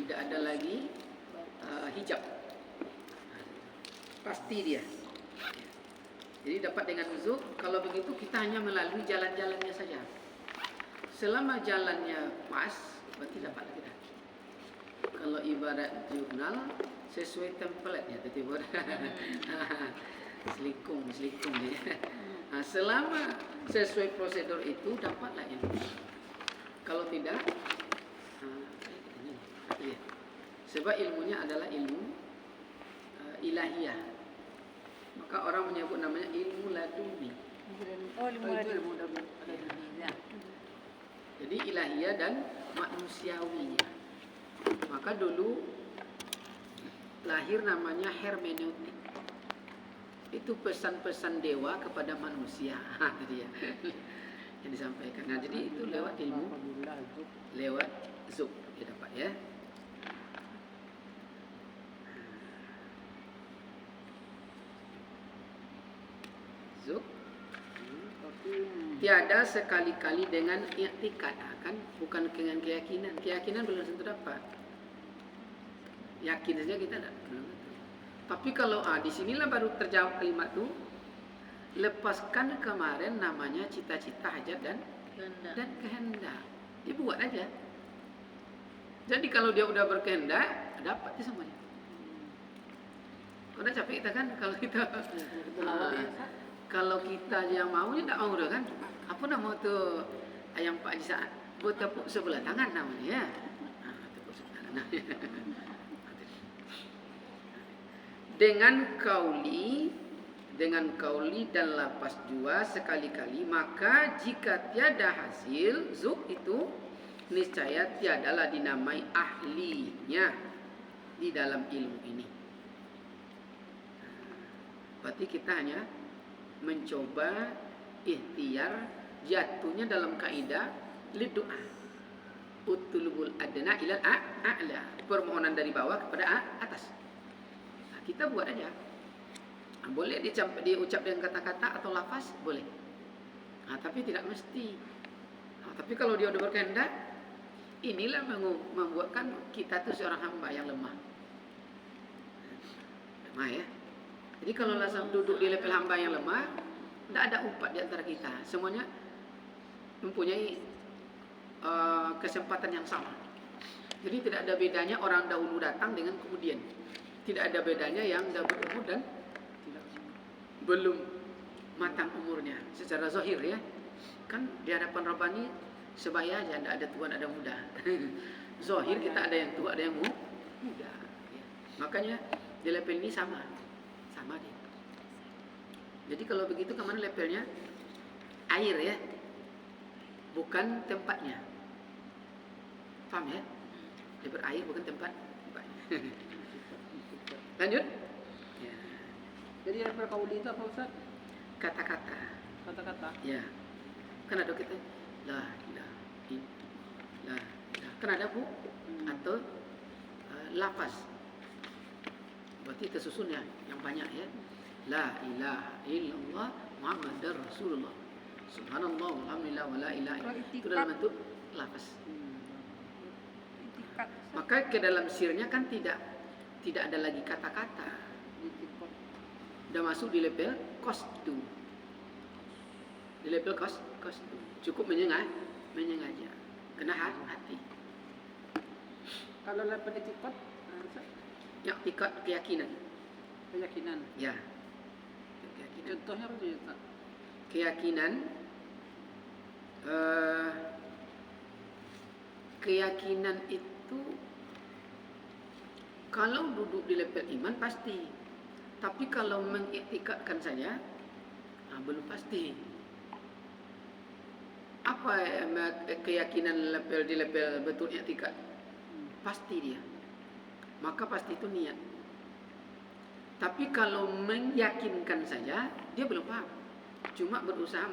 tidak ada lagi hijab. Pasti dia. Jadi dapat dengan zuk. Kalau begitu kita hanya melalui jalan-jalannya saja. Selama jalannya pas, berarti dapat lagi dah. Kalau ibarat jurnal sesuai template-nya tiba-tiba selikung dia. Nah, selama sesuai prosedur itu dapatlah ilmu. Kalau tidak, sebab ilmunya adalah ilmu ilahiyah. Maka orang menyebut namanya ilmu laduni. ilmu laduni. Jadi ilahiyah dan manusiawinya. Maka dulu lahir namanya hermeneutik. Itu pesan-pesan dewa kepada manusia. Jadi ya, yang disampaikan. Nah, jadi itu lewat ilmu, lewat zuk dia dapat ya. Zuk. Tiada sekali-kali dengan i'tikad, kan bukan dengan keyakinan. Keyakinan belum tentu dapat. Yakin saja kita tidak belum tentu. Tapi kalau di sinilah baru terjawab kalimat itu. Lepaskan kemarin namanya cita-cita, hajat dan kehendak. Dibuat aja. Jadi kalau dia udah berkehendak, dapat dia semuanya. Udah capek kita kan kalau kita kalau kita yang mau tidak mau dah kan. Apa nama tu ayam Pak Haji Saad? Bertepuk sebelah tangan namanya ya. Tepuk sebelah tangan. Dengan kauli dan lapas jua sekali-kali, maka jika tiada hasil zuk itu niscaya tiadalah dinamai ahlinya di dalam ilmu ini. Berarti kita hanya mencoba ikhtiar, jatuhnya dalam kaidah lidu'a utulubul adna ilal a'la, permohonan dari bawah kepada atas. Nah, kita buat aja. Boleh diucap dengan kata-kata atau lafaz, boleh. Nah, tapi tidak mesti. Nah, tapi kalau dia udah berkehendak, inilah membuatkan kita tuh seorang hamba yang lemah. Lemah ya. Jadi kalau langsung duduk di level hamba yang lemah, tidak ada upat di antara kita. Semuanya mempunyai kesempatan yang sama. Jadi tidak ada bedanya orang dahulu datang dengan kemudian. Tidak ada bedanya yang dahulu umur dan belum matang umurnya secara zahir ya. Kan di hadapan Rabbani sebaya aja, tidak ada tua, ada muda. Zahir kita ada yang tua, ada yang muda. Ya. Makanya di level ini sama dia. Jadi kalau begitu kemana levelnya? Air ya, bukan tempatnya. Paham ya? Level air bukan tempatnya. Lanjut. Ya. Jadi level kauli itu apa Ustaz? Kata-kata. Ya. Kan ada kita la ilaha illallah. Kan ada bu atau lafaz. Berarti tersusun ya yang banyak ya. La ilaha illallah Muhammadar Rasulullah. Subhanallah walhamdulillah wala ilaha illallah. Itu dalam bentuk lafaz. Maka ke dalam sirnya kan tidak ada lagi kata-kata. Udah masuk di level kostum. Di level kostum. Cukup menyengaja. Kena hati. Kalau level etikat, I'tikad keyakinan. Ya. Keyakinan. Contohnya apa tuh Ustaz? Keyakinan itu kalau duduk di level iman pasti. Tapi kalau mengiktikadkan saja belum pasti. Apa keyakinan di level betul i'tikad? Pasti dia. Maka pasti itu niat. Tapi kalau meyakinkan saja dia belum paham. Cuma berusaha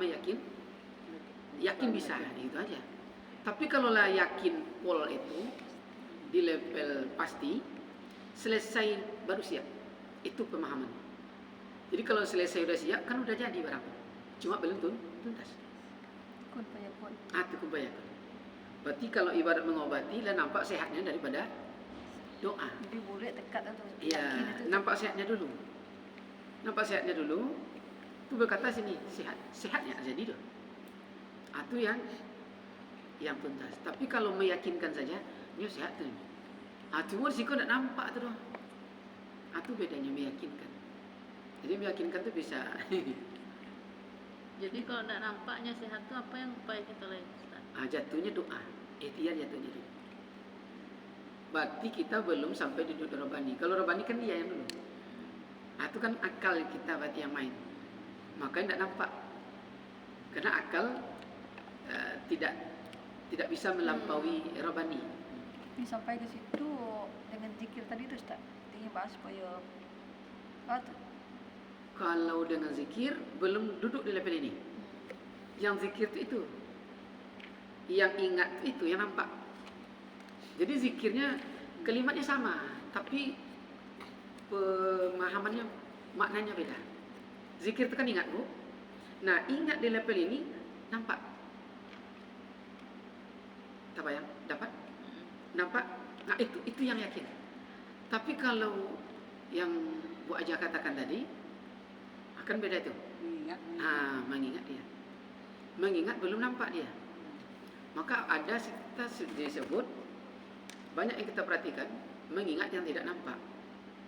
yakin bisa, gitu aja. Tapi kalau lah yakin pol itu di level pasti, selesai baru siap. Itu pemahaman. Jadi kalau selesai udah siap kan udah jadi barang. Cuma belum tuntas. Kun fayakun. Berarti kalau ibarat mengobati lah nampak sehatnya daripada doa. Jadi boleh dekat atau Iya, yakin itu. nampak sehatnya dulu. Nampak sehatnya dulu. Itu berkata sini sehat, sehatnya jadi tuh. Itu yang tuntas. Tapi kalau meyakinkan saja, dia sehat tuh. Cuma risiko tidak nampak tuh. Itu bedanya meyakinkan. Jadi meyakinkan tuh bisa. Jadi kalau tidak nampaknya sehat tuh apa yang upaya kita lakukan, Ustaz? Jatuhnya doa, ikhtiar jatuhnya dulu. Berarti kita belum sampai duduk robani. Kalau robani kan dia yang dulu. Itu kan akal kita berarti yang main. Makanya tidak nampak. Karena akal tidak bisa melampaui robani. Ini sampai ke situ dengan zikir tadi itu Ustaz. Ini bahas supaya Kalau dengan zikir belum duduk di level ini. Yang zikir itu. Yang ingat itu yang nampak. Jadi zikirnya kalimatnya sama, tapi pemahamannya maknanya beda. Zikir itu kan ingat, Bu. Nah, ingat di level ini nampak. Tak bayang? Dapat? Nampak? Nah, itu yang yakin. Tapi kalau yang Bu Aja katakan tadi akan beda itu. Ingat. Mengingat dia. Mengingat belum nampak dia. Maka ada kita disebut banyak yang kita perhatikan mengingat yang tidak nampak.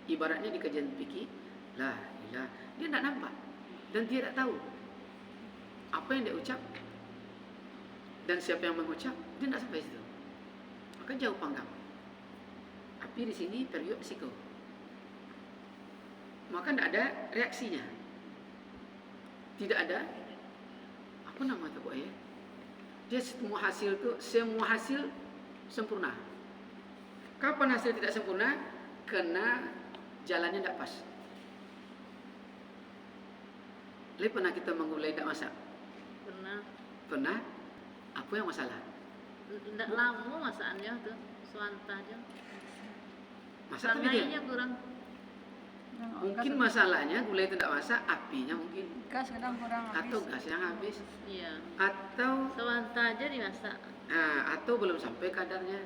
Ibaratnya di kajian fikih, la ilah, dia tidak nampak dan dia tidak tahu apa yang dia ucap dan siapa yang mengucap, dia tidak sampai situ. Maka jauh panggang. Tapi di sini periuk psiko. Maka tidak ada reaksinya. Tidak ada apa nama itu Bu ya? Dia semua hasil sempurna. Kapan hasil tidak sempurna? Karena jalannya tidak pas. Pernah kita memulai tidak masak? Pernah? Apa yang masalah? Tidak lama masakannya tuh, suantah aja. Masak tapi dia. Rangainya kurang. Mungkin masalahnya gulai itu tidak masak, apinya mungkin. Gas kadang kurang habis. Atau gas yang habis. Iya. Atau Suantah aja dimasak. atau belum sampai kadarnya.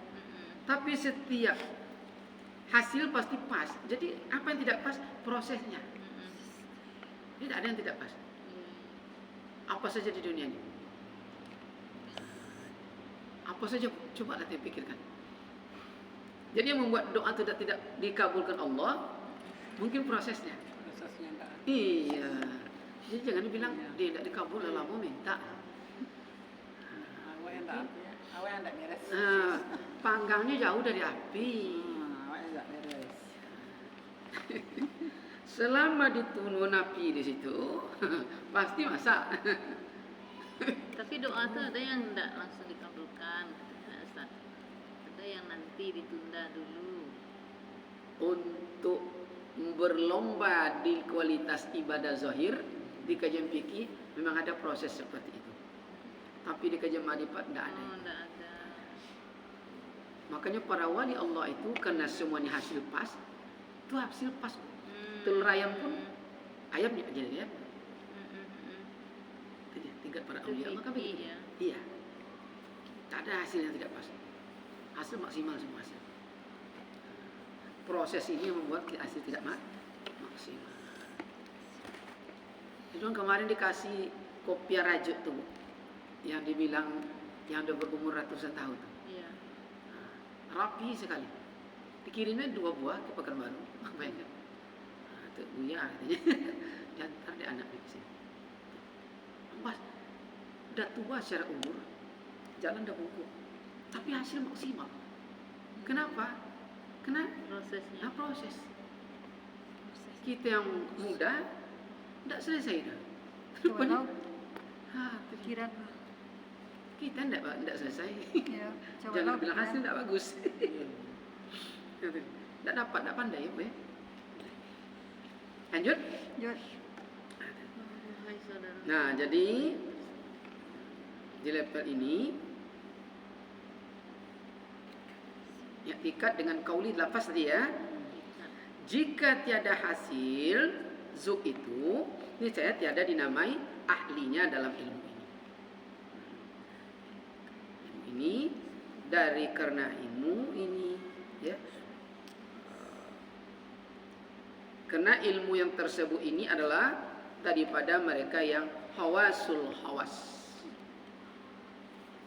Tapi setiap hasil pasti pas. Jadi apa yang tidak pas? Prosesnya. Tidak ada yang tidak pas. Apa saja di dunia ini? Apa saja? Coba nanti pikirkan. Jadi yang membuat doa tidak dikabulkan Allah, mungkin prosesnya. Prosesnya enggak. Iya. Jadi jangan bilang dia tidak dikabul, lama minta. Awak yang enggak ya. Awak yang enggak beres. Panggangnya jauh dari api. Awak yang enggak beres. Selama ditunun api di situ, pasti masak. Tapi doa tuh ada yang tidak langsung dikabulkan, katanya Ustaz. Ada yang nanti ditunda dulu. Untuk berlomba di kualitas ibadah zahir di kajian fikih memang ada proses seperti itu. Tapi di kajian ma'rifat tidak ada. Tidak ada. Makanya para wali Allah itu karena semuanya hasil pas, itu hasil pas. Telur ayam pun ayamnya jadi ayam. Tingkat para aulia Allah kan begitu. Ya. Iya. Tak ada hasil yang tidak pas. Hasil maksimal semua hasil. Proses ini yang membuat hasil tidak maksimal. Itu kemarin dikasih kopiah rajut tuh, yang dibilang yang udah berumur ratusan tahun. Iya. Rapi sekali. Dikirimnya 2 buah ke Pekanbaru. Bayangkan. Itu Buya katanya. Diantar di anaknya ke sini. Mas, udah tua secara umur, jalan udah bungkuk, tapi hasil maksimal. Kenapa? Karena Prosesnya. proses. Kita yang muda, tidak selesai dah. Coba Rupanya, tahu pikiran. kita tidak selesai. Ya, coba Jangan tahu bilang hasil pikiran. tidak bagus. Tidak dapat, tidak pandai. Ya. Lanjut. Jod. Hai saudara. Nah, jadi di level ini ya ikat dengan kauli lafaz tadi ya. Jika tiada hasil zuk itu, ini saya tiada dinamai ahlinya dalam ilmu ini. Ilmu ini dari karena ilmu ini ya Karena ilmu yang tersebut ini adalah daripada mereka yang hawasul hawas.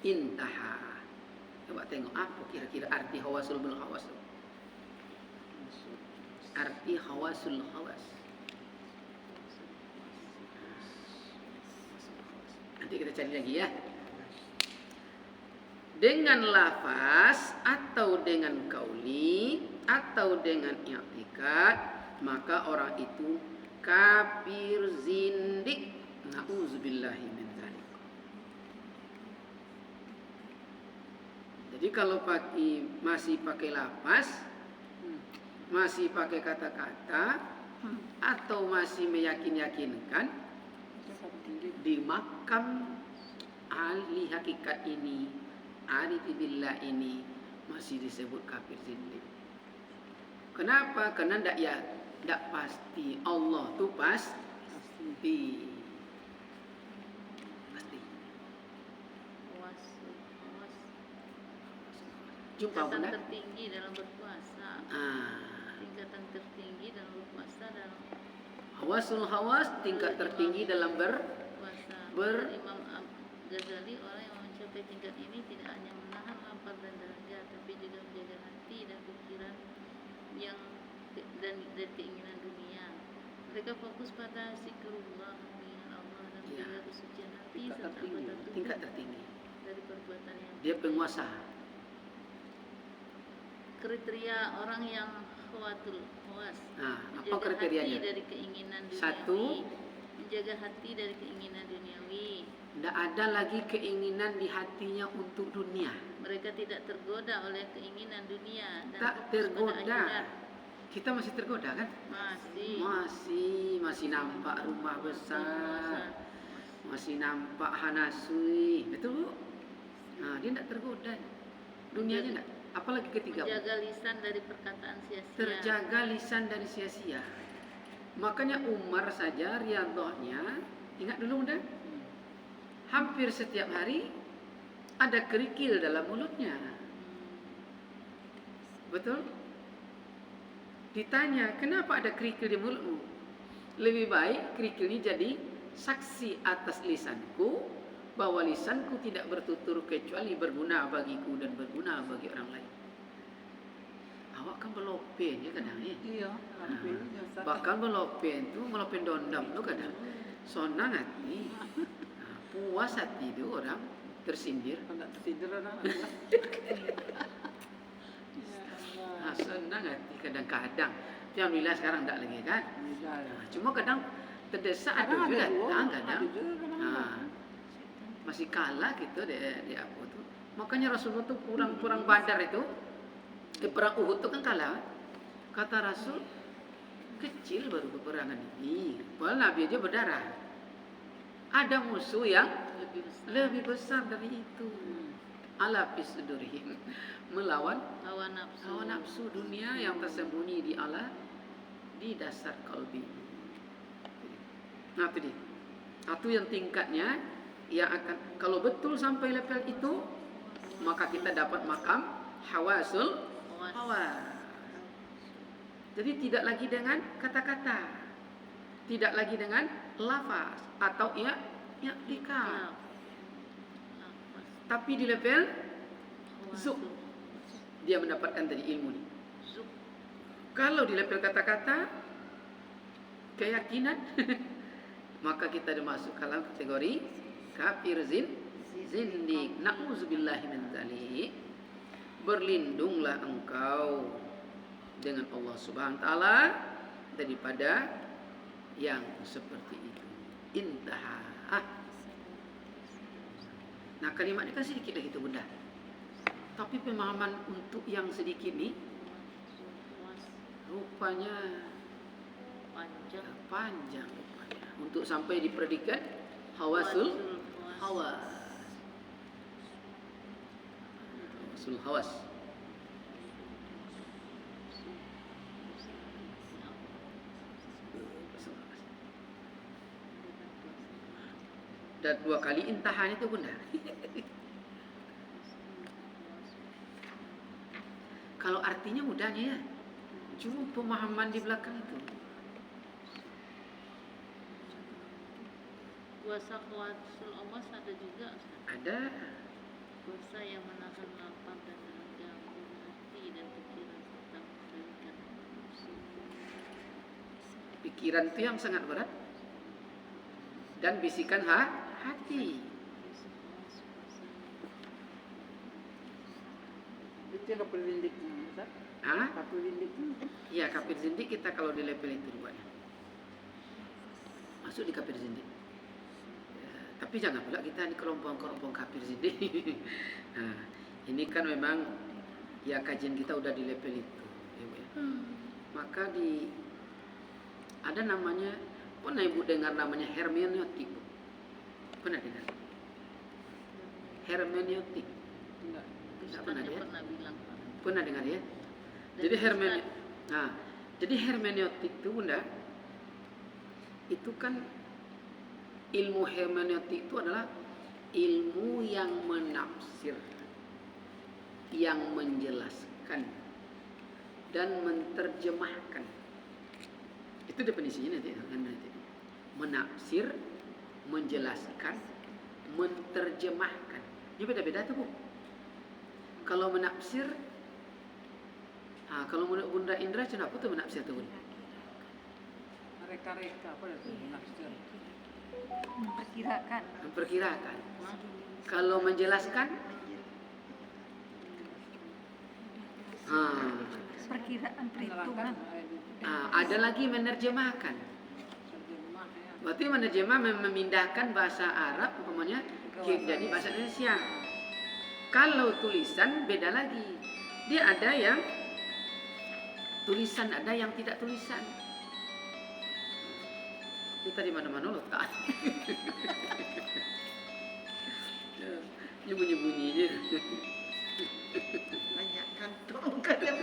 Intaha. Coba tengok apa kira-kira arti hawasul bil hawas. Arti hawasul hawas. Nanti kita cari lagi ya. Dengan lafaz atau dengan kauli atau dengan i'tikad, maka orang itu kafir zindik. Nauzubillahi min dzalik. Jadi kalau masih pakai lafaz, masih pakai kata-kata, atau masih meyakin-yakinkan di makam ahli hakikat ini, arif billah ini, masih disebut kafir zindik. Kenapa? Karena tidak pasti. Allah tu pasti. Hawas. Jumpa Tingkatan bunda. tertinggi dalam berpuasa. Tingkatan tertinggi dalam berpuasa dalam Hawasul hawas tingkat tertinggi dalam puasa. Imam Ghazali, orang yang mencapai tingkat ini tidak hanya menahan lapar dan dahaga, tapi juga menjaga hati dan pikiran dan keinginan dunia. Mereka fokus pada zikrullah, mengingat Allah dan menjaga kesucian hati serta bertatuh Tingkat tertinggi. dari perbuatan yang Dia penguasa. kriteria orang yang khawatul hawas. Nah, apa Menjaga kriterianya? hati dari keinginan duniawi. Satu, menjaga hati dari keinginan duniawi. tidak ada lagi keinginan di hatinya untuk dunia. Mereka tidak tergoda oleh keinginan dunia dan Tak fokus pada tergoda. akhirat. Kita masih tergoda kan? Masih nampak rumah besar, masih nampak hanasui, betul bu? Nah, dia tidak tergoda. Dunianya tidak. Apalagi ketiga. Menjaga lisan dari perkataan sia-sia. Terjaga lisan dari sia-sia. Makanya Umar saja riyadhahnya, ingat dulu udah, hampir setiap hari ada kerikil dalam mulutnya. Betul? Ditanya, kenapa ada kerikil di mulutmu? Lebih baik kerikil ini jadi saksi atas lisanku, bahwa lisanku tidak bertutur kecuali berguna bagiku dan berguna bagi orang lain. Awak kan melopen ya kadang ya. Iya, Bahkan melopen tu melopen dondam tu kadang. Sonang hati. Nah, puas hati tu orang tersindir. Tidak tertidur orang. Nah, senang hati kadang-kadang. Tapi alhamdulillah sekarang tak lagi kan. Nah, cuma kadang terdesak ada juga datang kadang. Nah, masih kalah gitu di apa tu. Makanya Rasulullah tu kurang Badar itu, perang Uhud tu kan kalah. Kata Rasul, kecil baru peperangan ini. Padahal Nabi aja berdarah. Ada musuh yang lebih besar dari itu. Ala fisudurihim, melawan hawa nafsu. hawa nafsu dunia yang tersembunyi di dasar kalbi. Nah, itu dia. Satu yang tingkatnya yang akan, kalau betul sampai level itu, maka kita dapat makam hawasul hawas. Jadi tidak lagi dengan kata-kata, tidak lagi dengan lafaz atau i'tikad, tapi di level zuk dia mendapatkan tadi ilmu ini. Kalau di level kata-kata, keyakinan, maka kita dimasuk dalam kategori kafir zindik. Nauzubillahi min dzalik. Berlindunglah engkau dengan Allah Subhanahu wa taala daripada yang seperti itu. Intaha. Nah, kalimat ini kan sedikit lagi itu bunda. Tapi pemahaman untuk yang sedikit ni rupanya panjang rupanya. Untuk sampai di predikat hawasul hawas. Hawasul hawas. Dan 2 kali intahan itu bunda. Kalau artinya mudahnya ya, cuma pemahaman di belakang itu. Puasa khawasul awas ada juga, Ustaz. Ada. Puasa yang menahan lapar dan mengganggu hati dan pikiran serta mengendalikan nafsu. Pikiran itu yang sangat berat dan bisikan hati. Itu yang kapal lindik, Ustaz. Hah? Kapal lindik itu. Ya, kafir zindik kita kalau di level itu rupanya. Masuk di kafir zindik. Ya, tapi jangan pula kita di kelompok-kelompok kafir zindik. Nah, ini kan memang ya kajian kita udah di level itu. Ya, Bu, ya. Maka ada namanya, pernah Ibu dengar namanya hermeneutik, Bu? Pernah dengar? Hermeneutik. Enggak. Tidak Ustaz pernah yang ya? pernah bilang. Pernah dengar ya? Dan Jadi Ustaz, jadi hermeneutik itu Bunda, itu kan ilmu hermeneutik itu adalah ilmu yang menafsir, yang menjelaskan dan menterjemahkan. Itu definisinya nanti hermeneutik. Menafsir, menjelaskan, menterjemahkan. Ini beda-beda tuh, Bu. Kalau menafsir, kalau menurut Bunda Indra, kenapa tuh menafsir tuh, Bunda? Reka-reka apa itu? Nafsir. Memperkirakan. Memperkirakan. Kalau menjelaskan, Perkiraan, perhitungan. ada lagi menerjemahkan. Terjemah ya. Berarti menerjemah memindahkan bahasa Arab, umpamanya jadi bahasa Indonesia. Kalau tulisan beda lagi. Dia ada yang tulisan, ada yang tidak tulisan. Kita di mana-mana letak. Bunyi-bunyi aja. Banyak kantong kan yang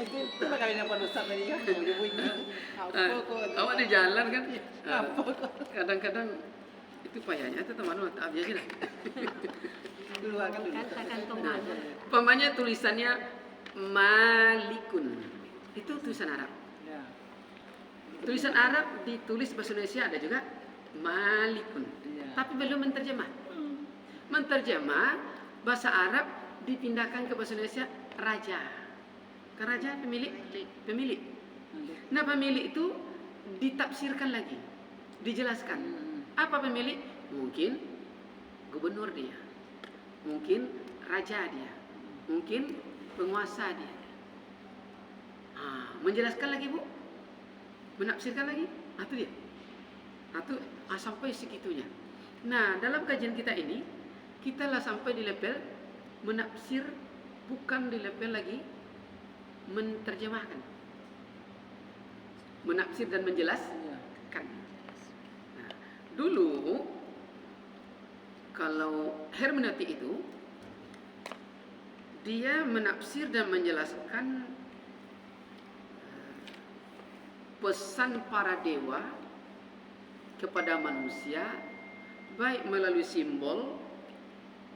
itu lah kali dapat Ustaz tadi kan. Bunyi. Awak di jalan kan? Apa kok? Kadang-kadang itu payahnya itu teman letak aja lah. Keluar kan dulu. Nah, umpamanya tulisannya Malikun. Itu tulisan Arab. Ya. Tulisan Arab ditulis bahasa Indonesia ada juga Malikun. Iya. Tapi belum menterjemah. Menterjemah bahasa Arab dipindahkan ke bahasa Indonesia raja. Kan raja pemilik, pemilik. Nah, pemilik itu ditafsirkan lagi, dijelaskan. Apa pemilik? Mungkin gubernur dia. Mungkin raja dia. Mungkin penguasa dia. Menjelaskan lagi, Bu. Menafsirkan lagi. Itu dia. Sampai segitunya. Nah, dalam kajian kita ini, kita lah sampai di level menafsir, bukan di level lagi menterjemahkan. Menafsir dan menjelaskan. Nah, dulu kalau hermeneutik itu dia menafsir dan menjelaskan pesan para dewa kepada manusia, baik melalui simbol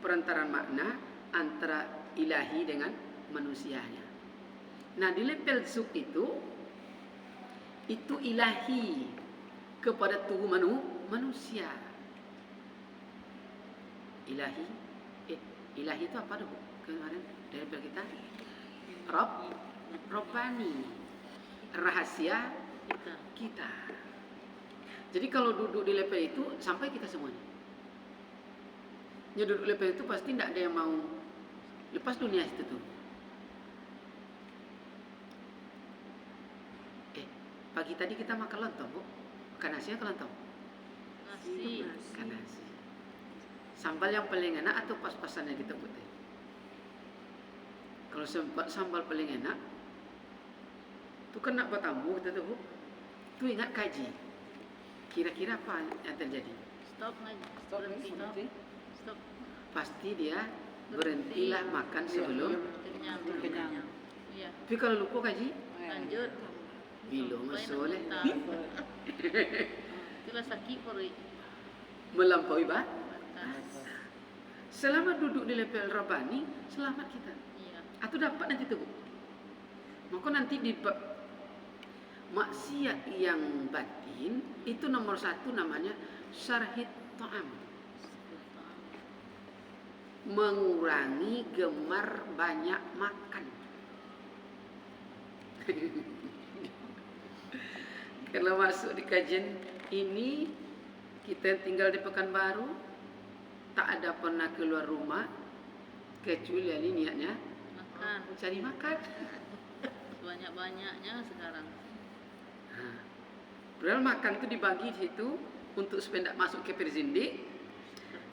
perantaraan makna antara ilahi dengan manusianya. Nah, di level sub itu ilahi kepada tubuh manusia. Ilahi itu apa dulu kemarin dari level kita? Robbani, rahasia kita. Jadi kalau duduk di level itu sampai kita semuanya. Duduk level itu pasti tidak ada yang mau lepas dunia itu tuh. Pagi tadi kita makan lontong, Bu. Makan nasi atau lontong? Nasi. Makan nasi. Sambal yang paling enak atau pas-pasannya kita putih? Kalau sambal paling enak, tuh kena bertamu kita tuh, Bu. Tuh ingat kaji. Kira-kira apa yang terjadi? Stop ngaji. Stop, Berhenti. berhenti. Stop. Pasti dia berhentilah makan sebelum. Kenyang. Kenyang. Iya. Tapi kalau lupa kaji, Lanjut. belum soleh. Itulah sakit pori. Melampaui Batas. Selama duduk di level Rabbani, selamat kita. Iya. Atau dapat nanti tuh, Bu. Maka nanti di maksiat yang batin itu nomor satu namanya Syarhit ta'am, mengurangi gemar banyak makan. Kalau masuk di kajian ini, kita tinggal di Pekanbaru, tak ada pernah keluar rumah kecuali ini niatnya Makan. cari makan. Banyak-banyaknya sekarang. Padahal makan itu dibagi di situ untuk supaya tidak masuk ke perzindik.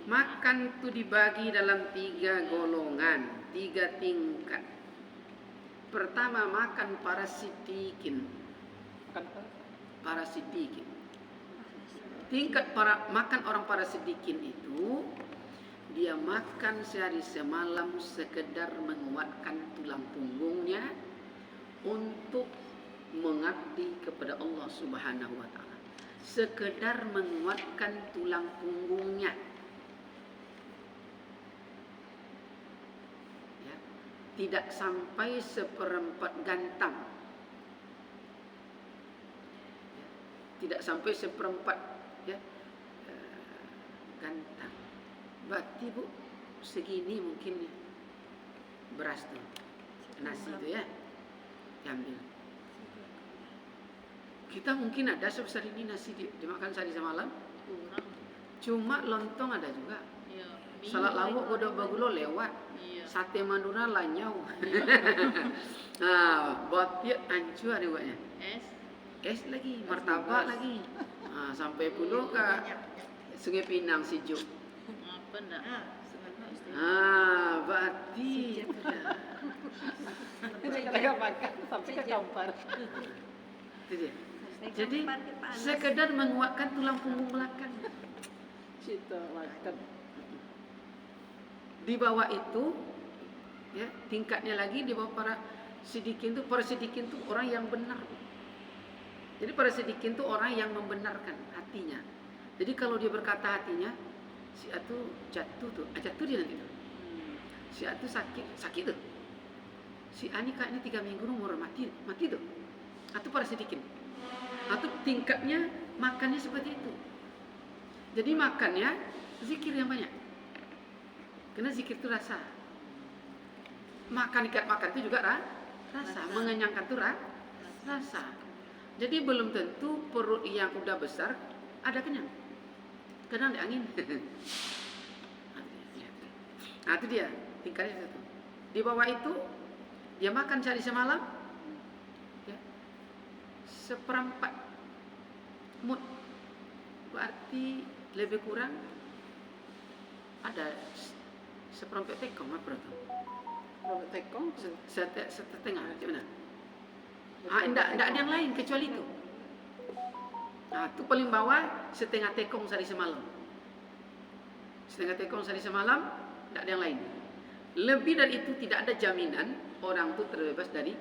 Makan itu dibagi dalam 3 golongan, 3 tingkat. Pertama, makan para siddiqin. Para siddiqin. Tingkat makan orang para siddiqin itu, dia makan sehari semalam sekedar menguatkan tulang punggungnya untuk mengabdi kepada Allah Subhanahu wa taala. Sekedar menguatkan tulang punggungnya. Ya. Tidak sampai seperempat gantang. Ya. Tidak sampai seperempat ya, gantang. Berarti Bu, segini mungkin beras tuh, nasi itu ya, diambil. Kita mungkin ada sebesar ini nasi dimakan sehari semalam. Kurang. Cuma lontong ada juga. Ya, Salad lawak godok bagulo lewat. Iya. Sate Madura lanyau. Nah, botiak ancu ada buatnya. Es lagi, martabak lagi. Nah, sampai puluh ke Sungai Pinang Sijuk. Apa ndak? Berarti Kita makan sampai ke kampar. itu dia. Jadi sekedar menguatkan tulang punggung belakang. Cita makan. Di bawah itu, ya tingkatnya lagi di bawah para siddiqin itu. Para siddiqin itu orang yang benar. Jadi para siddiqin itu orang yang membenarkan hatinya. Jadi kalau dia berkata hatinya, si A tuh jatuh dia nanti tuh. Si A tuh sakit tuh. Si A ini kayaknya 3 minggu umur mati tuh. Atau para siddiqin. Atau tingkatnya makannya seperti itu. Jadi makannya zikir yang banyak. Karena zikir itu rasa. Makan itu juga rasa. Mengenyangkan itu rasa. Jadi belum tentu perut yang udah besar ada kenyang. Kadang ada angin. Nah itu dia tingkatnya itu. Di bawah itu dia makan sehari semalam, ya, seperempat mud, berarti lebih kurang ada seperempat tekong apa itu? Robot tekong. Setengah, gimana? Enggak ada yang lain kecuali itu. Nah, itu paling bawah setengah tekong sehari semalam. Setengah tekong sehari semalam, tidak ada yang lain. Lebih dari itu tidak ada jaminan orang itu terbebas dari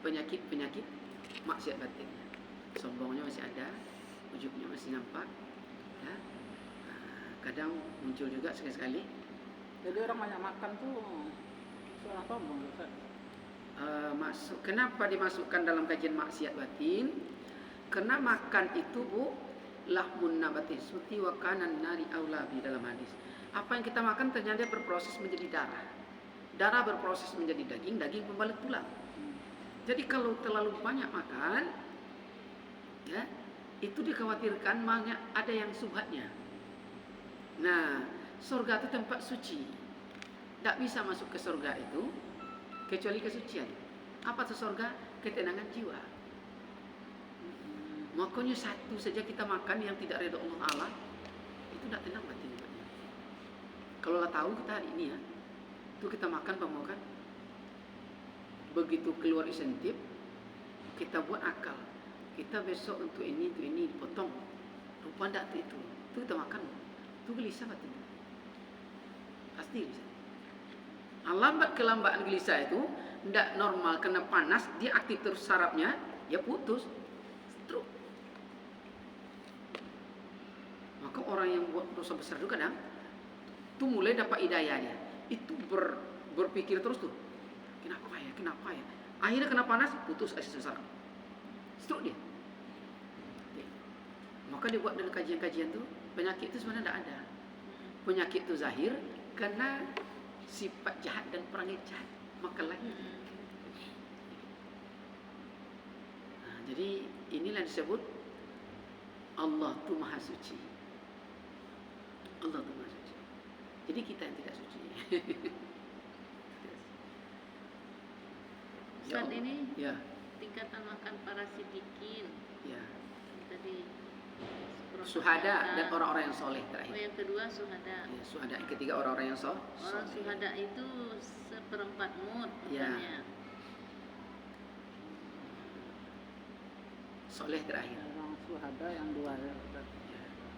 penyakit-penyakit maksiat batinnya. Sombongnya masih ada, ujubnya masih nampak. Ya. Kadang muncul juga sekali-sekali. Jadi orang banyak makan tuh soal sombong Ustaz. Kenapa dimasukkan dalam kajian maksiat batin? Karena makan itu Bu, lahmun nabatin suti wa kanan nari aulabi dalam hadis. Apa yang kita makan ternyata berproses menjadi darah. Darah berproses menjadi daging, daging pembalut tulang. Jadi kalau terlalu banyak makan, ya, itu dikhawatirkan banyak ada yang subhatnya. Nah, surga itu tempat suci. Tidak bisa masuk ke surga itu kecuali kesucian. Apa itu surga? Ketenangan jiwa. Makanya satu saja kita makan yang tidak ridho Allah Ta'ala, itu tidak tenang batin. Kalau lah tahu kita hari ini ya, itu kita makan pemakan, begitu keluar insentif, kita buat akal. Kita besok untuk ini dipotong. Rupa tidak itu kita makan, itu gelisah batin. Pasti gelisah. Lambat kelambaan gelisah itu tidak normal, kena panas, dia aktif terus sarafnya, ya putus, stroke. Maka orang yang buat dosa besar itu kadang tuh mulai dapat hidayah dia. Itu berpikir terus tuh, kenapa ya? Akhirnya kena panas, putus akses saraf, stroke dia. Maka dia buat dari kajian-kajian tuh Penyakit itu sebenarnya tidak ada. Penyakit itu zahir karena sifat jahat dan perangai jahat makan lagi. Nah, jadi inilah disebut Allah itu maha suci. Allah itu maha suci. Jadi kita yang tidak suci. Saat ini Ya, tingkatan makan para sidikin ya. tadi Suhada dan orang-orang yang soleh Oh, terakhir. yang kedua suhada. Ya, suhada yang ketiga orang-orang yang Orang soleh. suhada itu seperempat mut Ya. katanya. Soleh terakhir. Orang suhada yang dua ya.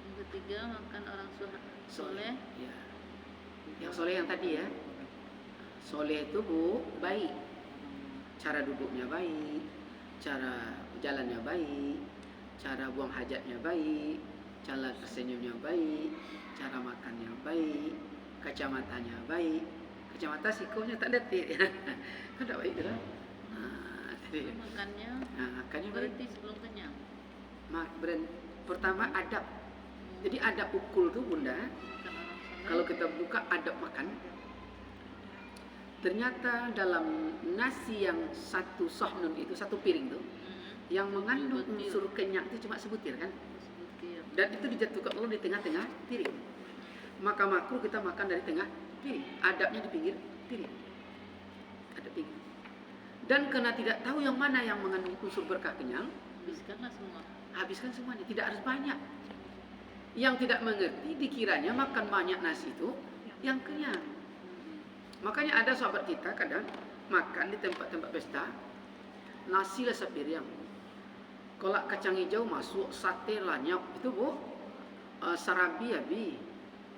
Yang ketiga makan orang soleh. Ya. Yang soleh yang tadi ya. Soleh itu Bu, baik. Cara duduknya baik, cara jalannya baik, cara buang hajatnya baik, cara tersenyumnya baik, cara makannya baik, kacamatanya baik. Kacamata sikonya tak detik. Kan tak baik dah. Jadi Makannya makannya baik. berhenti sebelum kenyang. Pertama adab. Jadi adab ukul tuh Bunda. Makan orang soleh. Kalau kita buka adab makan, ternyata dalam nasi yang satu sahnun itu, satu piring tuh, yang mengandung Sebutir. unsur kenyang itu cuma sebutir kan, Sebutir. dan itu dijatuhkan Allah di tengah-tengah piring. Maka makruh kita makan dari tengah piring, adabnya di pinggir piring, ada pinggir. Dan karena tidak tahu yang mana yang mengandung unsur berkah kenyang, Habiskanlah semua. habiskan semuanya, tidak harus banyak. Yang tidak mengerti dikiranya makan banyak nasi itu yang kenyang. Makanya ada sahabat kita kadang makan di tempat-tempat pesta, nasi lah sepiring, kolak kacang hijau masuk, sate lanyap itu Bu, sarabi abi,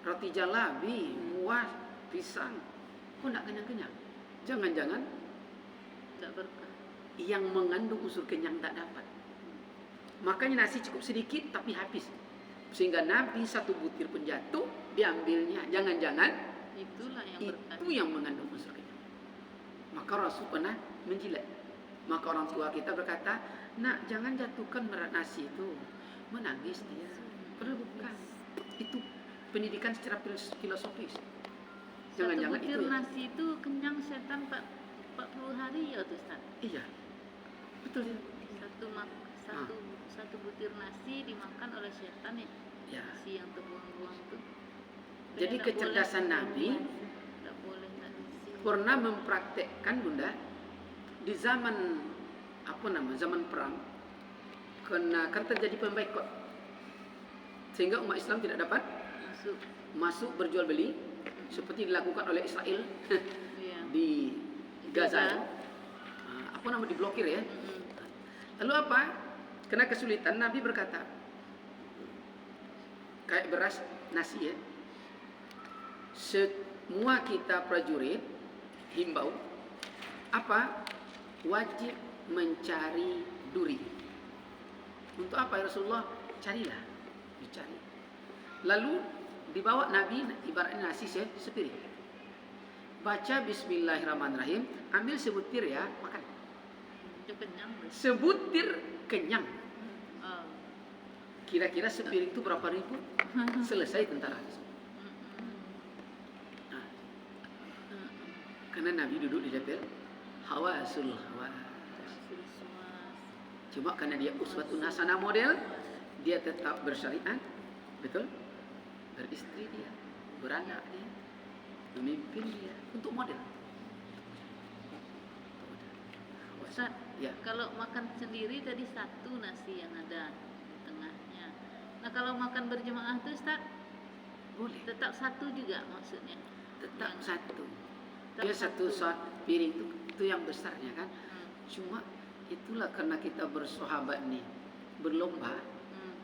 roti jalabi, buah, pisang, kok tidak kenyang-kenyang. Jangan-jangan Tidak berkah. yang mengandung unsur kenyang tak dapat. Makanya nasi cukup sedikit tapi habis, sehingga Nabi satu butir pun jatuh diambilnya. Jangan-jangan Itulah yang berkah. itu yang mengandung unsur kenyang. Maka Rasul pernah menjilat. Maka orang tua kita berkata, nak jangan jatuhkan berat nasi itu. Menangis dia. Padahal bukan. Itu pendidikan secara filosofis. Jangan-jangan Satu itu butir ya. nasi itu kenyang setan 40 hari ya tuh Ustaz. Iya. Betul ya. Satu butir nasi dimakan oleh setan ya. Ya. Nasi yang terbuang-buang tuh. Jadi kecerdasan Nabi tidak boleh tak isi. pernah mempraktekkan Bunda di zaman zaman perang, karena kan terjadi pemboikot sehingga umat Islam tidak dapat masuk berjual beli seperti dilakukan oleh Israel Iya. di Gaza. Diblokir ya. Lalu apa? Kena kesulitan, Nabi berkata, kayak beras nasi ya. Semua kita prajurit himbau apa? Wajib mencari duri. Untuk apa ya Rasulullah? Carilah, dicari. Lalu dibawa Nabi ibaratnya nasi sepiring. Baca Bismillahirrahmanirrahim, ambil sebutir ya, makan. Itu kenyang. Sebutir kenyang. Oh. Kira-kira sepiring itu berapa ribu? Selesai tentara. Nah, karena Nabi duduk di dapur hawasul hawas. Cuma karena dia uswatun hasanah model, dia tetap bersyariat, betul? Beristri dia, beranak dia, memimpin dia untuk model. Ustaz, Ya. kalau makan sendiri tadi satu nasi yang ada di tengahnya. Nah kalau makan berjemaah tuh Ustaz, Boleh. tetap satu juga maksudnya. Tetap satu. Tetap Dia satu piring itu yang besarnya kan. Hmm. Cuma itulah karena kita bersahabat nih, berlomba,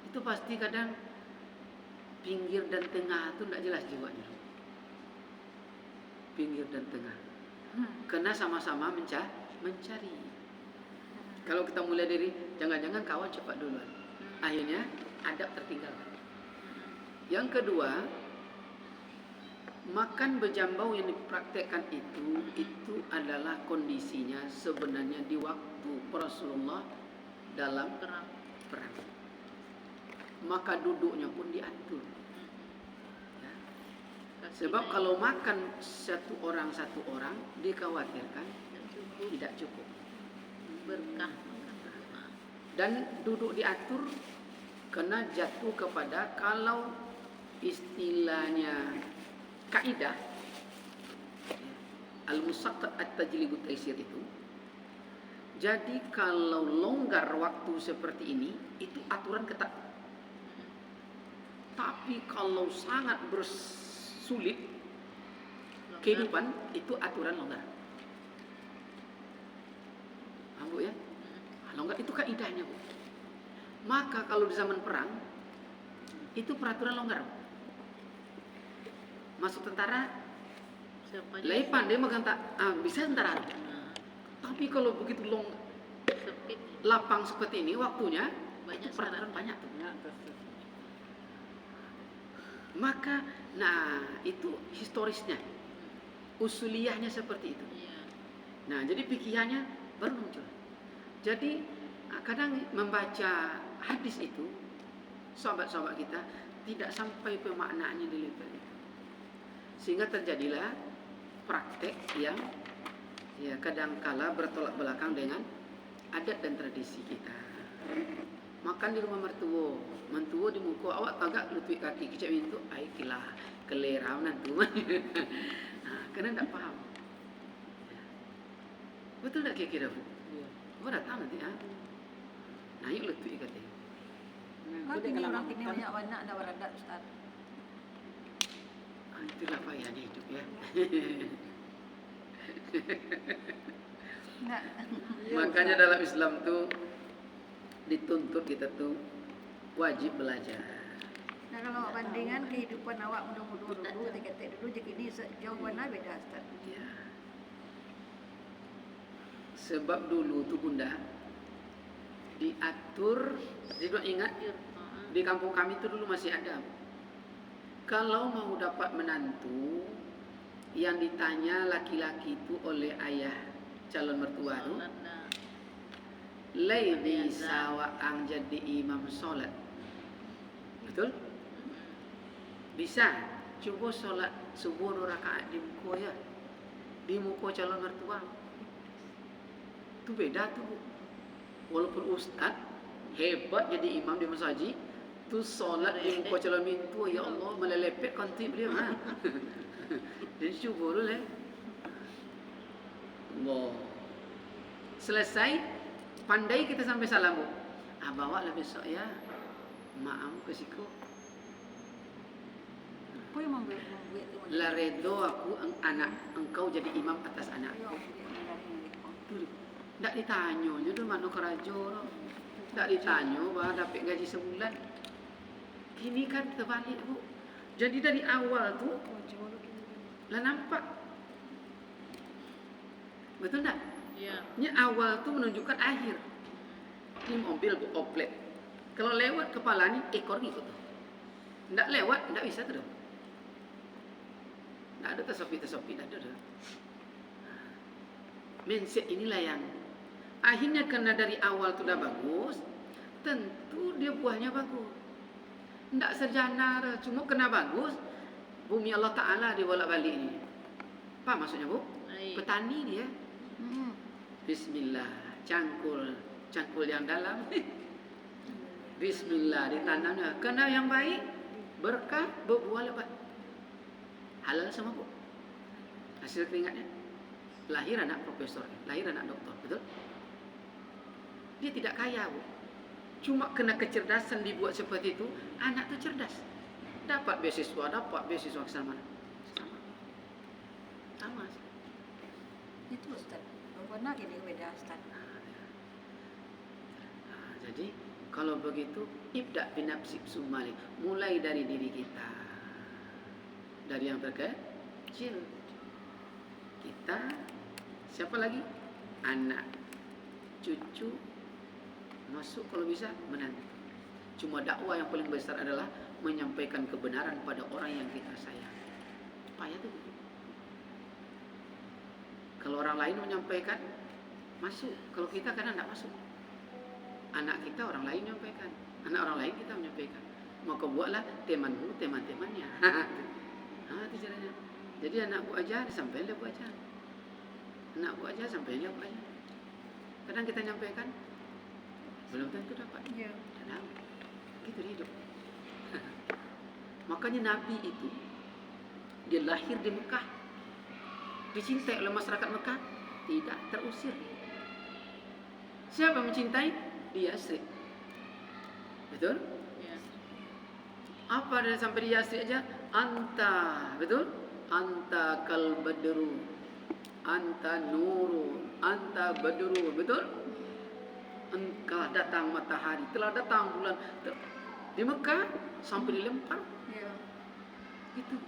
itu pasti kadang pinggir dan tengah itu tidak jelas jiwanya. Pinggir dan tengah. Karena sama-sama mencari. Kalau kita mulai dari jangan-jangan kawan cepat duluan, akhirnya adab tertinggalkan. Yang kedua, makan berjambau yang dipraktekkan itu adalah kondisinya sebenarnya di waktu Rasulullah dalam Perang. perang. Maka duduknya pun diatur. Sebab kalau makan satu orang dikhawatirkan tidak cukup. berkah. Dan duduk diatur kena jatuh kepada kalau istilahnya kaidah al-musaqqat at-tajlibu taisir itu. Jadi kalau longgar waktu seperti ini itu aturan ketat. Tapi kalau sangat bersulit kehidupan itu aturan longgar. Paham Bu ya? Longgar itu kaidahnya Bu. Maka kalau di zaman perang itu peraturan longgar. Masuk tentara, Siapa lai pandai megang bisa tentara. Nah, Tapi kalau begitu sempit lapang seperti ini waktunya banyak itu peraturan syarat. banyak tuh. Ya, terus. Maka nah itu historisnya, usuliyahnya seperti itu. Iya. Nah jadi pikirannya baru muncul. Jadi kadang membaca hadis itu sahabat-sahabat kita tidak sampai pemaknaannya di level itu, sehingga terjadilah praktek yang ya kadangkala bertolak belakang dengan adat dan tradisi kita. Makan di rumah mertua, mentua di muka awak kagak lutut kaki kecap itu, ai kilah kelera nantu. Nah, karena tidak paham. Betul tak kira-kira Bu? Iya. Gua datang nanti Nah, yuk lutut katanya. Kan Jadi ini kalau orang kini makan- banyak anak ada beradat Ustaz. Itulah payahnya hidup ya. Enggak. Makanya dalam Islam tuh dituntut kita tuh wajib belajar. Nah kalau bandingan kehidupan awak muda-muda dulu, ketika dulu jadi ini jauh mana beda Ustaz. Ya. Sebab dulu tuh Bunda diatur, tidak ingat di kampung kami tuh dulu masih ada. Kalau mau dapat menantu yang ditanya laki-laki itu oleh ayah calon mertua tuh, lay bisa waang jadi imam sholat. Betul? Bisa. Coba sholat subuh 2 rakaat di muka ya. Di muka calon mertua. Itu beda tuh Bu. Walaupun ustaz hebat jadi imam di masjid, tu sholat di muka calon mertua, ya Allah melelepet kontib dia mah. Dan syukur dulu Allah. Selesai, pandai kita sampai salam Bu. Bawa lah besok ya. Maaf ke siku. Apa yang membuat itu? La redo aku anak engkau jadi imam atas anakku. Tak ditanya je tu mana kerajo tu. Tak ditanya bahawa dapat gaji sebulan. Kini kan terbalik Bu. Jadi dari awal tu lah nampak. Betul tak? Iya. Ini awal tu menunjukkan akhir. Ini mobil Bu oplet. Kalau lewat kepala ni ekor ngikut tu. Tak lewat, tak bisa tu. Tak ada tersopi-tersopi, tak ada. Mindset inilah yang akhirnya karena dari awal tu dah bagus, tentu dia buahnya bagus. Tak sejanar, cuma kena bagus, bumi Allah Ta'ala dia bolak-balik ni. Apa maksudnya Bu? Baik. Petani dia. Bismillah, cangkul yang dalam. Bismillah ditanamnya. Kena yang baik, berkah, berbuah lebat. Halal semua Bu. Hasil keringatnya. Lahir anak profesor, lahir anak doktor, betul? Dia tidak kaya Bu. Cuma kena kecerdasan dibuat seperti itu, anak tu cerdas. Dapat beasiswa ke sana. Sama. Itu Ustaz. Mana gini beda Ustaz. Jadi kalau begitu ibda binafsik sumali, mulai dari diri kita, dari yang terkecil. Kita, siapa lagi? Anak, cucu, masuk kalau bisa menantu. Cuma dakwah yang paling besar adalah menyampaikan kebenaran pada orang yang kita sayang. Payah tu. Kalau orang lain menyampaikan, masuk. Kalau kita kadang tak masuk. Anak kita orang lain menyampaikan, anak orang lain kita menyampaikan. Maka buatlah temanmu teman-temannya. Itu Itu caranya. Jadi anak Bu ajar, sampaikan dia Bu ajar. Anak Bu ajar, sampaikan dia Bu ajar. Kadang kita nyampaikan, belum tentu dapat. Ya. Kadang, gitu dia hidup. Makanya Nabi itu, dia lahir di Mekah. Dicintai oleh masyarakat Mekah, tidak terusir. Siapa yang mencintai? Di Yasrib. Betul? Ya. Apa dan sampai di Yasrib aja? Anta, betul? Anta kal badru, anta nuru, anta badru, betul? Engkau datang matahari, telah datang bulan. Di Mekah sampai dilempar, Ya. gitu.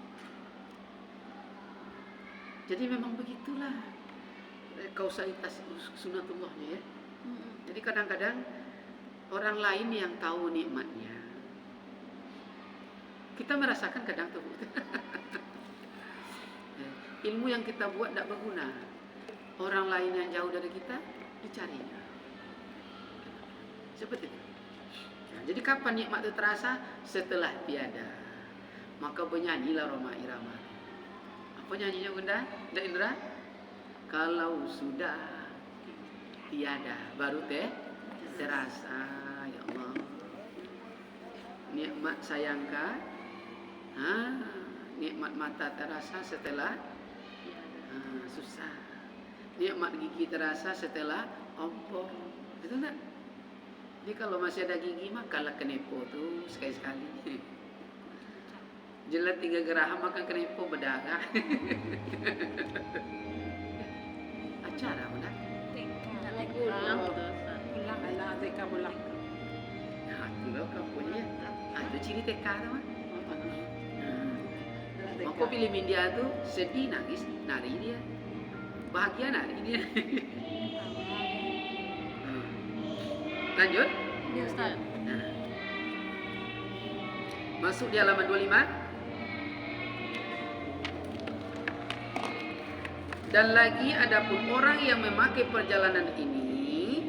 Jadi memang begitulah kausalitas sunatullahnya ya. Jadi kadang-kadang orang lain yang tahu nikmatnya, kita merasakan kadang tuh. Ilmu yang kita buat tidak berguna. Orang lain yang jauh dari kita dicarinya. Seperti itu. Nah, jadi kapan nikmat itu terasa? Setelah tiada. Maka bernyanyilah Roma Irama. Apa nyanyinya Bunda? Bunda Indra? Kalau sudah tiada, baru terasa. Ya Allah. Nikmat sayangka, nikmat mata terasa setelah susah. Nikmat gigi terasa setelah ompong. Betul tak? Jadi kalau masih ada gigi makanlah kenepo tuh sekali-sekali. Jelat 3 geraham makan kenepo berdarah. Acara mana? Pulang dosa. Pulang anak TK pulang. Nah, itu loh kampungnya. Itu ciri TK tu mah. Maka pilih India tu sedih nangis nari dia, bahagia nari dia. Lanjut. Ya Ustaz. Nah. Masuk di halaman 25. Dan lagi adapun orang yang memakai perjalanan ini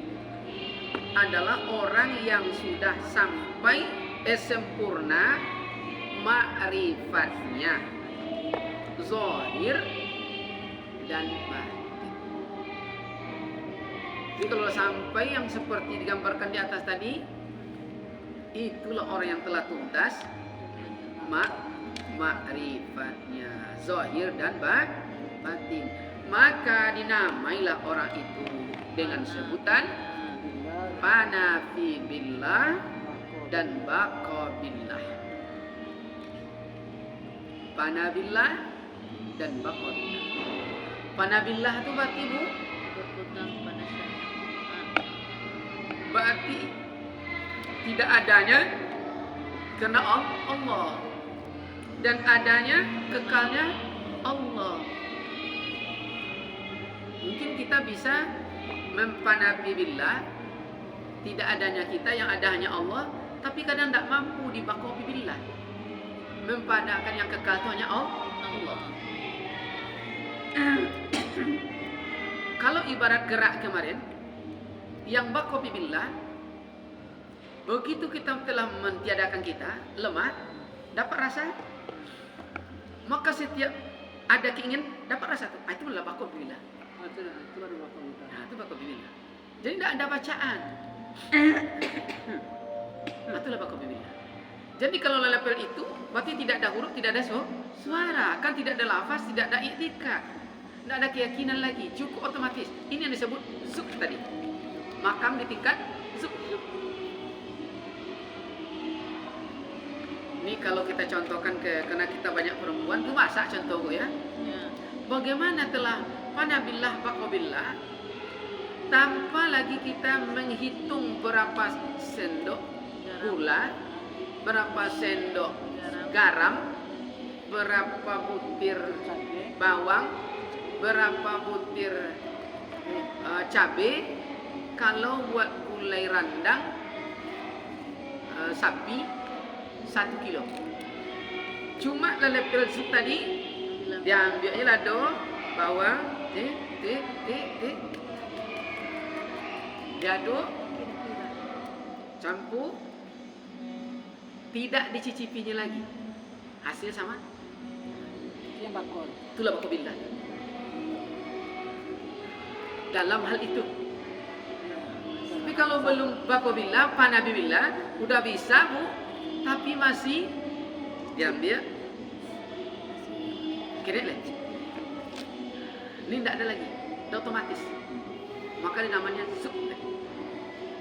adalah orang yang sudah sampai sempurna ma'rifatnya, zahir dan batin. Jadi kalau sampai yang seperti digambarkan di atas tadi, itulah orang yang telah tuntas ma'rifatnya, zahir dan batin. Maka dinamailah orang itu dengan sebutan Panafi billah dan baqa billah. Panabillah dan baqa billah. Panabillah itu berarti Bu, Berpegang pada syariat. berarti tidak adanya karena Allah dan adanya kekalnya Allah. Mungkin kita bisa mempanabi billah, tidak adanya kita, yang ada hanya Allah, tapi kadang tidak mampu dibakobi billah. Mempadakan yang kekal itu hanya Allah. Kalau ibarat gerak kemarin, yang bakobi billah, begitu kita telah mentiadakan kita, lemah, dapat rasa, maka setiap ada keinginan dapat rasa itu. Itu adalah bakobi billah. Itu baru bapak minta. Nah, itu bakobi billah. Jadi tidak ada bacaan. Itulah bakobi billah. Jadi kalau level itu, berarti tidak ada huruf, tidak ada suara, kan tidak ada lafaz, tidak ada i'tikad, tidak ada keyakinan lagi, cukup otomatis. Ini yang disebut zuk tadi. Makam di tingkat zuk. Ini kalau kita contohkan karena kita banyak perempuan, itu masak contoh Bu ya. Ya. Bagaimana telah panabillah bakobillah tanpa lagi kita menghitung berapa sendok gula, berapa sendok garam, berapa butir bawang, berapa butir cabai. Kalau buat gulai randang sapi 1 kilo. Cuma level sup tadi diambil aja lado, bawang, diaduk, campur, tidak dicicipinya lagi. Hasil sama bakor. Itulah bako billah. Dalam hal itu. Tapi kalau belum bako billah, panabi billah, udah bisa bu, tapi masih diambil kredit lagi. Ini tidak ada lagi, udah otomatis. Maka ini namanya zuk,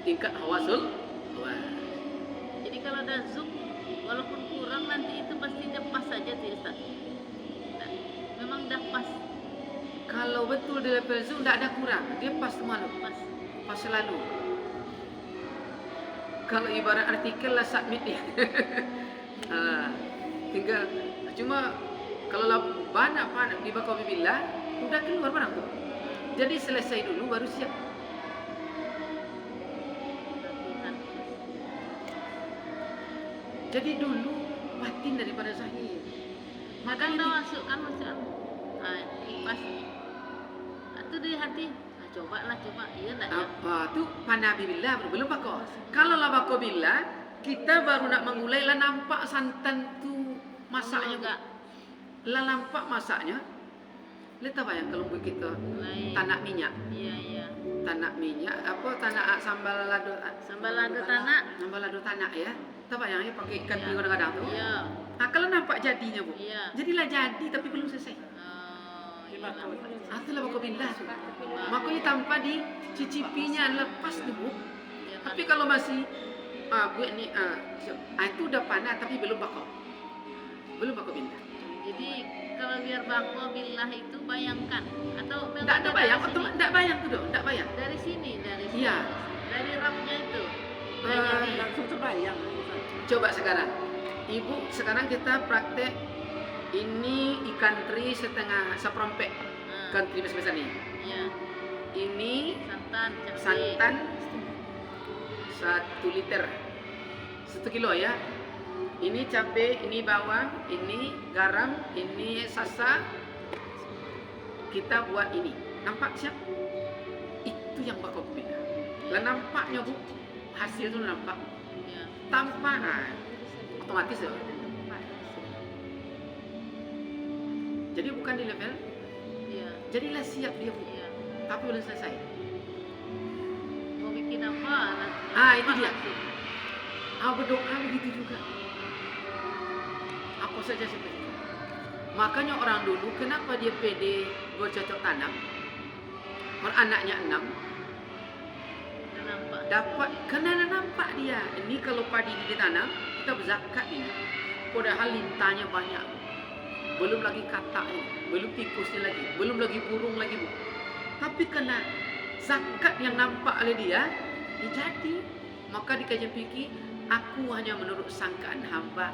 tingkat hawasul. Jadi kalau ada zoom, walaupun kurang nanti itu pasti dia pas saja tuh Ustaz. Nah, memang dah pas, Kalau betul di level zoom tidak ada kurang, dia pas semua loh, pas. pas selalu. Kalau ibarat artikel lah submit dia. Tinggal cuma kalau lah banyak di bako billah udah keluar barang tuh. Jadi selesai dulu baru siap. Latihan. Jadi dulu batin daripada zahir. Kadang dah Makanya masukkan. Pas. Itu di hati. Coba. Iya enggak ya? apa tuh panabi billah belum bako. Kalau lah bako billah kita baru nak memulai lah nampak santan tuh masaknya enggak. Lah nampak masaknya. Lihat apa yang kalau kita Lain. tanak minyak. Iya. Tanak minyak apa tanak sambal lado tanak. sambal lado tanak ya tahu yang pakai ikan Iya. pinggang kadang-kadang tuh Iya. kalau nampak jadinya bu Iya. jadilah jadi tapi belum selesai Iya. itulah bako billah tuh makanya tanpa dicicipinya lepas tuh bu Iya, tapi kalau masih bu ini itu udah panas tapi belum bako billah. Jadi kalau biar bako billah itu bayangkan atau memang Tidak ada bayang dari atau sini? tidak bayang tuh tidak bayang Dari sini. Iya. Dari rapnya itu. Langsung terbayang. Coba sekarang ibu sekarang kita praktek ini ikan teri setengah seperempek ikan teri besar-besar nih Iya. ini Santan, cabai. santan 1 liter 1 kilo ya ini cabai, ini bawang, ini garam, ini sasa kita buat ini nampak siap? Itu yang bakal beda lah nampaknya bu hasil itu nampak Iya. tanpa otomatis ya jadi bukan di level Iya. jadilah siap dia bu Iya. tapi belum selesai Mau bikin apa? itu dia berdoa begitu juga apa saja seperti itu makanya orang dulu kenapa dia pede bercocok tanam anaknya 6 Udah nampak. dapat karena nampak dia ini kalau padi ditanam kita berzakat ini padahal lintanya banyak belum lagi kataknya belum tikusnya lagi belum lagi burung lagi bu tapi kena zakat yang nampak oleh dia jadi maka dikajian fikih aku hanya menurut sangkaan hamba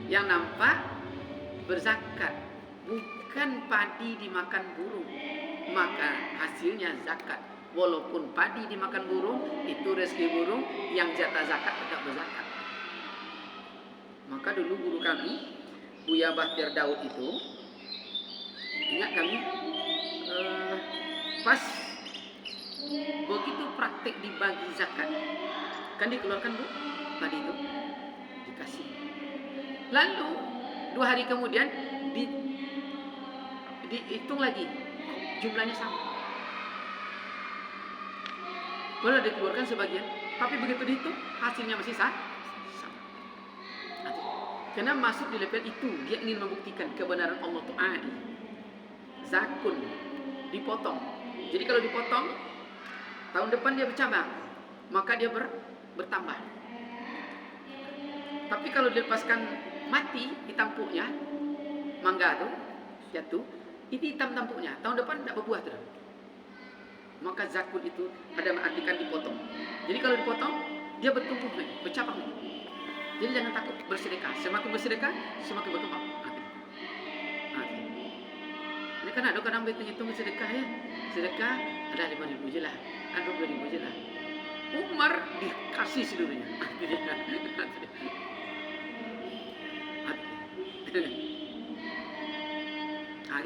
yang nampak berzakat bukan padi dimakan burung maka hasilnya zakat walaupun padi dimakan burung itu rezeki burung yang jatah zakat tetap berzakat maka dulu guru kami Buya Bahtiar Daud itu ingat kami pas begitu praktik dibagi zakat kan dikeluarkan bu padi itu dikasih lalu 2 hari kemudian dihitung lagi jumlahnya sama boleh dikeluarkan sebagian tapi begitu dihitung hasilnya masih sama karena masuk di level itu dia ingin membuktikan kebenaran Allah itu adil zakun dipotong jadi kalau dipotong tahun depan dia bercabang maka dia bertambah tapi kalau dilepaskan mati di tampuknya mangga tuh jatuh itu hitam tampuknya tahun depan tidak berbuah terus maka zakun itu ada mengartikan dipotong jadi kalau dipotong dia bertumbuh lagi bercabang lagi jadi jangan takut bersedekah semakin bersedekah semakin berkembang ini kan ada kadang hitung sedekah ya sedekah ada 5.000 je lah ada 20.000 je lah Umar dikasih seluruhnya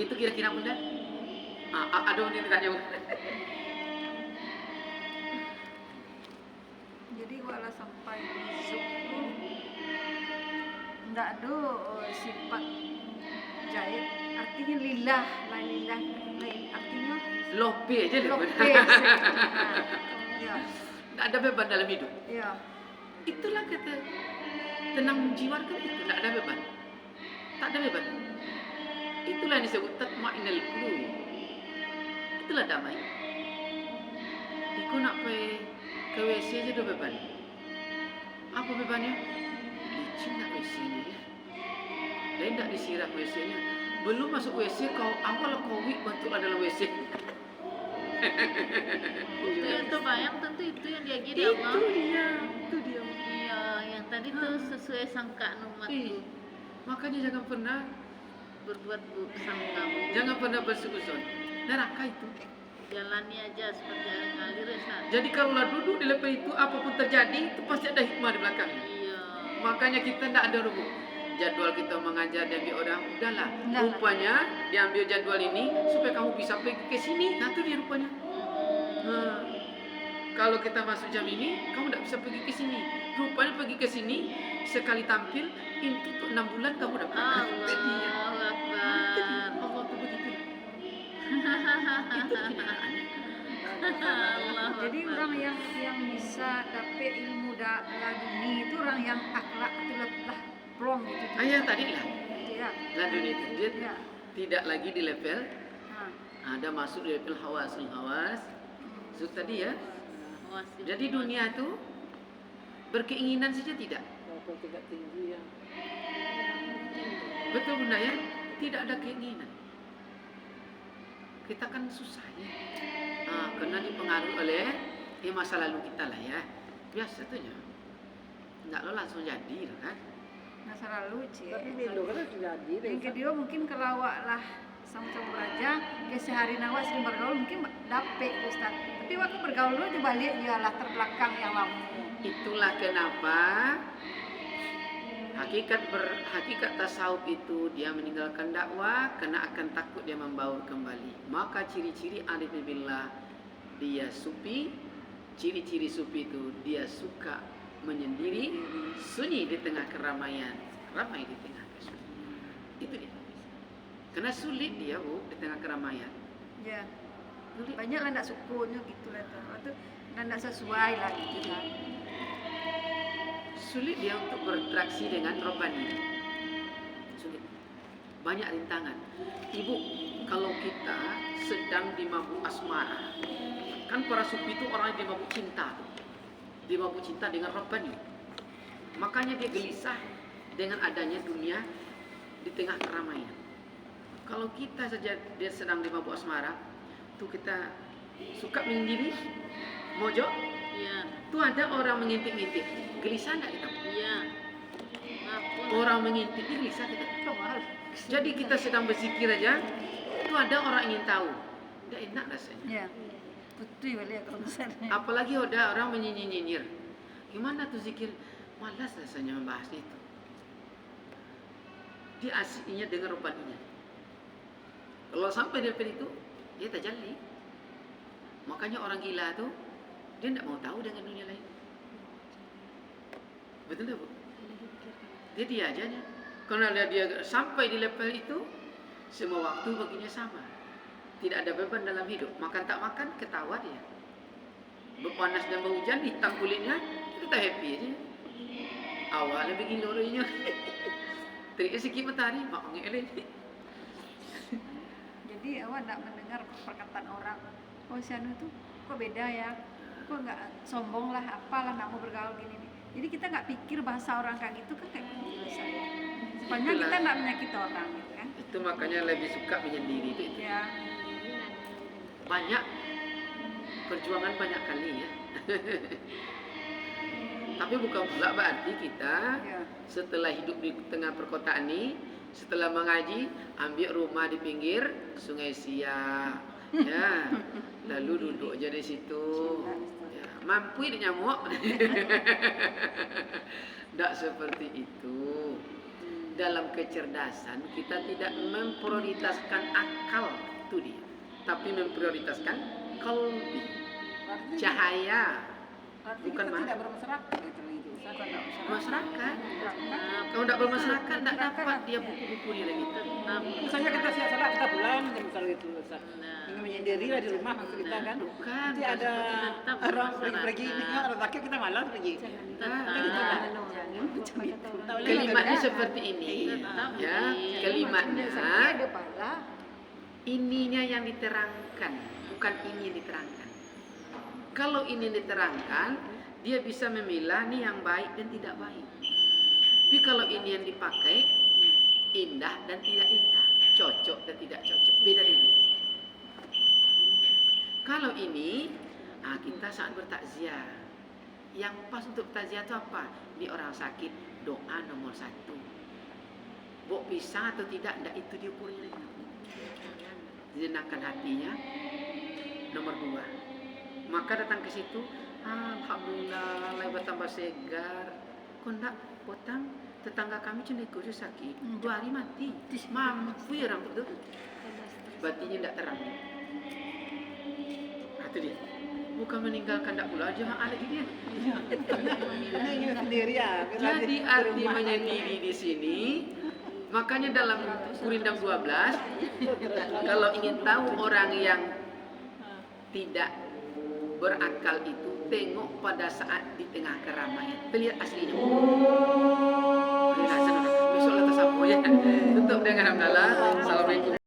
gitu kira-kira bunda ada yang ditanya Jadi wala sampai besok tu ndak ada sifat jahit artinya lillah, la lillah, artinya Lope aja deh. lope. Ya, Tak ada beban dalam hidup. ya. Itulah kata tenang jiwa kan itu, tak ada beban. Tak ada beban. Itulah yang disebut tatma'innul qulub. Itulah damai. Iku nak ke WC aja ada beban. Apa bebannya? Licin nak WC-nya ya. Lain tak disiram WC-nya. Belum masuk WC kau awal covid bantullah dalam WC. Itu bayang tentu itu yang dia gini Itu Allah. dia. Iya, yang tadi tuh sesuai sangkaan umat Ih, tuh makanya jangan pernah berbuat buruk sangka. jangan pernah bersuzon. Neraka itu. Jalani aja seperti yang ngalir ya San. Jadi kalau duduk di level itu apapun terjadi itu pasti ada hikmah di belakangnya. Iya. Makanya kita tidak ada rubuk. Jadwal kita mengajar diambil orang, udahlah. Udahlah. Rupanya diambil jadwal ini supaya kamu bisa pergi ke sini. Nah itu dia rupanya. Nah, kalau kita masuk jam ini, kamu tidak bisa pergi ke sini. Rupanya pergi ke sini sekali tampil itu untuk 6 bulan kamu dapat. Itu dia. Allahu Itu dia. Akbar. Allah tuh begitu. Itu kenyataannya. Allah. Jadi orang yang bisa dapat ilmu laduni itu orang yang akhlak itu lah plong gitu. Ayah tadi lah. Ya. Ladun itu dia Ya. tidak lagi di level Nah, ada masuk di level hawasul hawas. Itu tadi ya. Wasif. Jadi dunia itu berkeinginan saja tidak. Walaupun tingkat tinggi ya. Betul Bunda ya? Tidak ada keinginan. Kita kan susah ya. Nah, karena dipengaruhi oleh masa lalu kita lah ya. Biasa tuh ya. Enggak lo langsung jadi kan. masa lalu cie. Tapi di Indo kan sudah jadi. Yang kedua mungkin kalau awak lah sama-sama beraja, ke sehari nawak sering bergaul mungkin dapet Ustaz. Tapi waktu bergaul dulu dibalik dia latar belakang yang lama. Itulah kenapa hakikat tasawuf itu dia meninggalkan dakwah karena akan takut dia membaur kembali. Maka ciri-ciri arif billah dia sufi, ciri-ciri sufi itu dia suka menyendiri, sunyi di tengah keramaian, ramai di tengah kesunyian. Itu dia. Karena sulit dia Bu di tengah keramaian. Ya. Sulit. Banyak lah ndak sukunya gitu lah tuh. Waktu ndak sesuai lah gitu lah. Sulit dia untuk berinteraksi dengan rohani. Sulit. Banyak rintangan. Ibu, kalau kita sedang di mabuk asmara, kan para sufi itu orang yang dimabuk cinta tuh. Dimabuk cinta dengan rohani. Makanya dia gelisah dengan adanya dunia di tengah keramaian. Kalau kita saja dia sedang di mabuk asmara, tuh kita suka menyendiri, mojok, Iya. tuh ada orang mengintip-ngintip, gelisah enggak kita? Iya. Ngapun. Orang mengintip gelisah kita. Jadi kita sedang berzikir aja, tuh ada orang ingin tahu, enggak enak rasanya. Ya. Putih balik kalau misalnya. Apalagi ada orang menyinyir-nyinyir. Gimana tuh zikir? Malas rasanya membahas itu. Dia asiknya dengan rupaninya. Kalau sampai di level itu, dia tajalli. Makanya orang gila tuh dia tidak mau tahu dengan dunia lain. Betul tak Bu? Dia aja nih. Karena dia sampai di level itu, semua waktu baginya sama. Tidak ada beban dalam hidup. Makan tak makan, ketawa dia. Berpanas dan berhujan, hitam kulitnya, kita happy aja. Awalnya bikin lorinya. Terik sikit matahari, mak mengelak. Jadi awak ndak mendengar perkataan orang. Oh si anu tuh kok beda ya? Kok nggak sombong lah, apalah nggak mau bergaul gini nih. Jadi kita nggak pikir bahasa orang kayak gitu kan kayak biasa ya. Sepanjang Itulah. kita nggak menyakiti orang gitu kan. Itu makanya lebih suka menyendiri itu. Ya. Banyak perjuangan banyak kali ya. Tapi bukan pula berarti kita Ya. setelah hidup di tengah perkotaan ini, setelah mengaji, ambil rumah di pinggir Sungai Siak, ya, lalu duduk aja di situ, ya, mampu ini nyamuk. Tidak seperti itu. Dalam kecerdasan kita tidak memprioritaskan akal itu dia, tapi memprioritaskan kalbi, Artinya- cahaya. artinya bukan kita mah. tidak bermasyarakat gitu itu. Masyarakat. Kalau tidak bermasyarakat, tidak dapat dia buku-buku dia lagi. Misalnya kita siap sholat, kita pulang, misalnya gitu. Ustaz. Nah. Dengan menyendiri lah di rumah maksud kita kan. Bukan. Nanti ada tetap orang masyarakat. pergi, orang sakit kita malas pergi. Kalimatnya seperti ini, ya. Kalimatnya ininya yang diterangkan, bukan ini yang diterangkan. Kalau ini yang diterangkan, dia bisa memilah nih yang baik dan tidak baik. Tapi kalau ini yang dipakai, indah dan tidak indah, cocok dan tidak cocok, beda ini. Kalau ini, kita saat bertakziah. Yang pas untuk takziah itu apa? Ini orang sakit, doa nomor 1. Bok pisang atau tidak itu diukurnya lagi. Dijenangkan hatinya, nomor 2. Maka datang ke situ, alhamdulillah, lebat tambah segar. Kok enggak potang? Tetangga kami cuma ikut sakit, 2 hari mati. Mampu ya orang itu. Batinnya tidak terang. Itu dia. Bukan meninggalkan tak pula jemaah lagi dia. Karena ingin sendiri ya. Jadi arti menyendiri di sini, makanya dalam Gurindam 12, kalau ingin tahu orang yang tidak berakal itu, tengok pada saat di tengah keramaian. Lihat aslinya. Besok letak sapu ya. Tutup dengan hamdalah. Assalamualaikum.